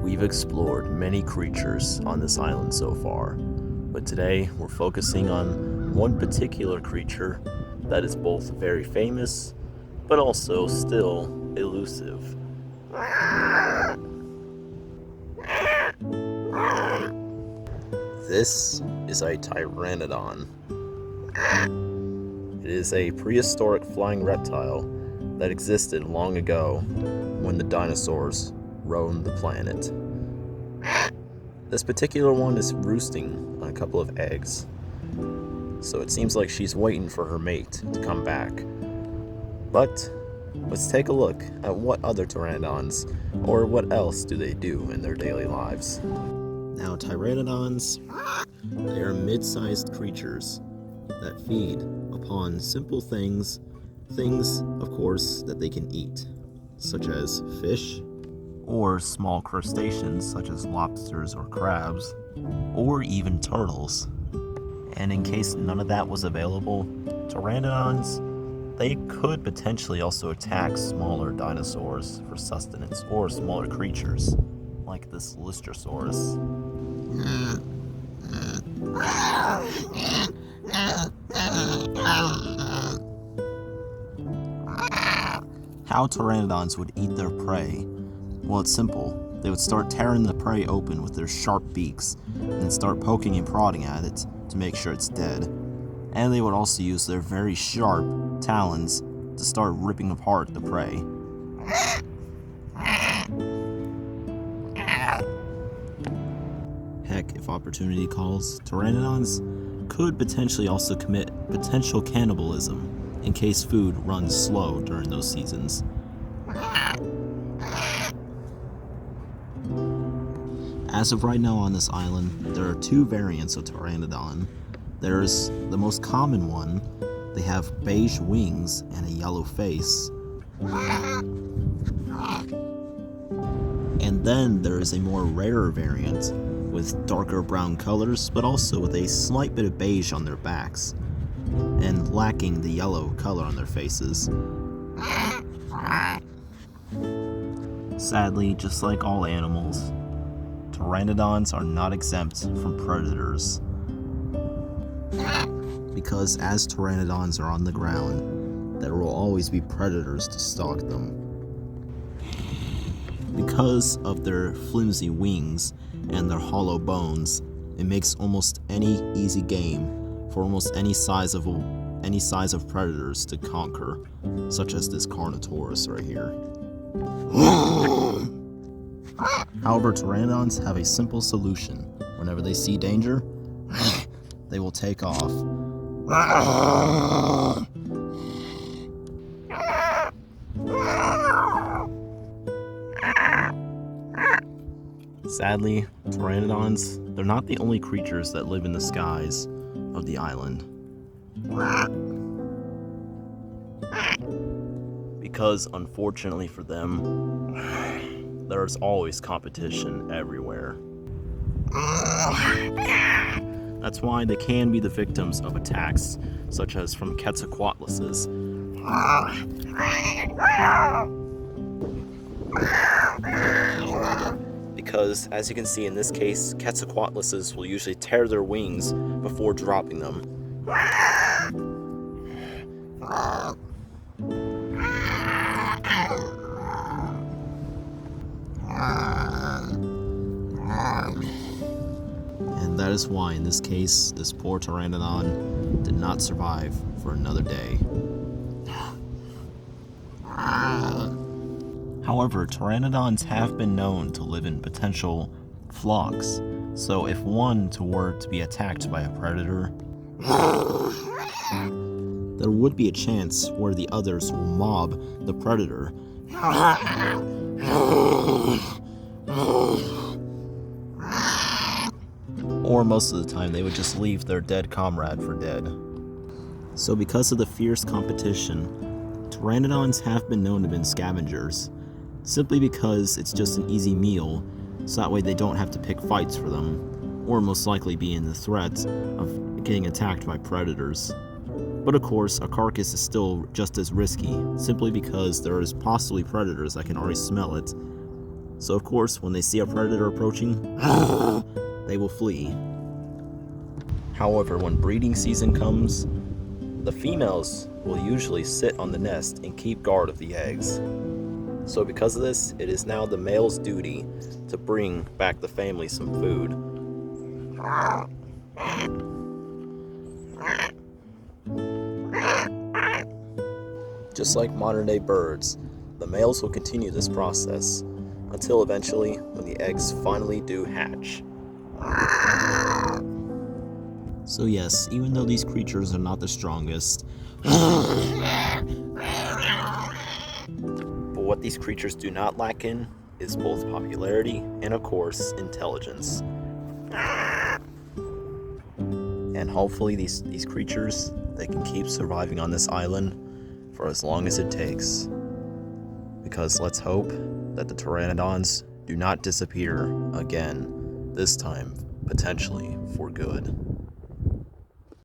We've explored many creatures on this island so far, but today we're focusing on one particular creature that is both very famous, but also still elusive. This is a Pteranodon. It is a prehistoric flying reptile that existed long ago when the dinosaurs roamed the planet. This particular one is roosting on a couple of eggs, so it seems like she's waiting for her mate to come back. But let's take a look at what other pteranodons, or what else do they do in their daily lives. Now, pteranodons, they are mid-sized creatures that feed upon simple things, of course, that they can eat, such as fish, or small crustaceans such as lobsters or crabs, or even turtles. And in case none of that was available, pteranodons, they could potentially also attack smaller dinosaurs for sustenance, or smaller creatures, like this Lystrosaurus. How pteranodons would eat their prey? Well, it's simple. They would start tearing the prey open with their sharp beaks and start poking and prodding at it to make sure it's dead. And they would also use their very sharp talons to start ripping apart the prey. Heck, if opportunity calls, pteranodons could potentially also commit potential cannibalism in case food runs slow during those seasons. As of right now on this island, there are two variants of Pteranodon. There's the most common one. They have beige wings and a yellow face. And then there is a more rarer variant with darker brown colors, but also with a slight bit of beige on their backs, and lacking the yellow color on their faces. Sadly, just like all animals, pteranodons are not exempt from predators. Because as pteranodons are on the ground, there will always be predators to stalk them. Because of their flimsy wings and their hollow bones, it makes almost any easy game for almost any size of predators to conquer, such as this Carnotaurus right here. However, pteranodons have a simple solution. Whenever they see danger, they will take off. Sadly, pteranodons, they're not the only creatures that live in the skies of the island. Because, unfortunately for them, there's always competition everywhere. That's why they can be the victims of attacks, such as from Quetzalcoatluses. Because, as you can see in this case, Quetzalcoatluses will usually tear their wings before dropping them. And that is why, in this case, this poor pteranodon did not survive for another day. However, pteranodons have been known to live in potential flocks, so if one were to be attacked by a predator, there would be a chance where the others will mob the predator. Or most of the time, they would just leave their dead comrade for dead. So because of the fierce competition, pteranodons have been known to be scavengers, simply because it's just an easy meal, so that way they don't have to pick fights for them, or most likely be in the threat of getting attacked by predators. But of course, a carcass is still just as risky, simply because there is possibly predators that can already smell it, So of course, when they see a predator approaching, they will flee. However, when breeding season comes, the females will usually sit on the nest and keep guard of the eggs. So because of this, it is now the male's duty to bring back the family some food. Just like modern day birds, the males will continue this process until eventually when the eggs finally do hatch. So yes, even though these creatures are not the strongest, but what these creatures do not lack in is both popularity and, of course, intelligence. And hopefully these creatures, they can keep surviving on this island for as long as it takes. Because let's hope that the Pteranodons do not disappear again, this time potentially for good.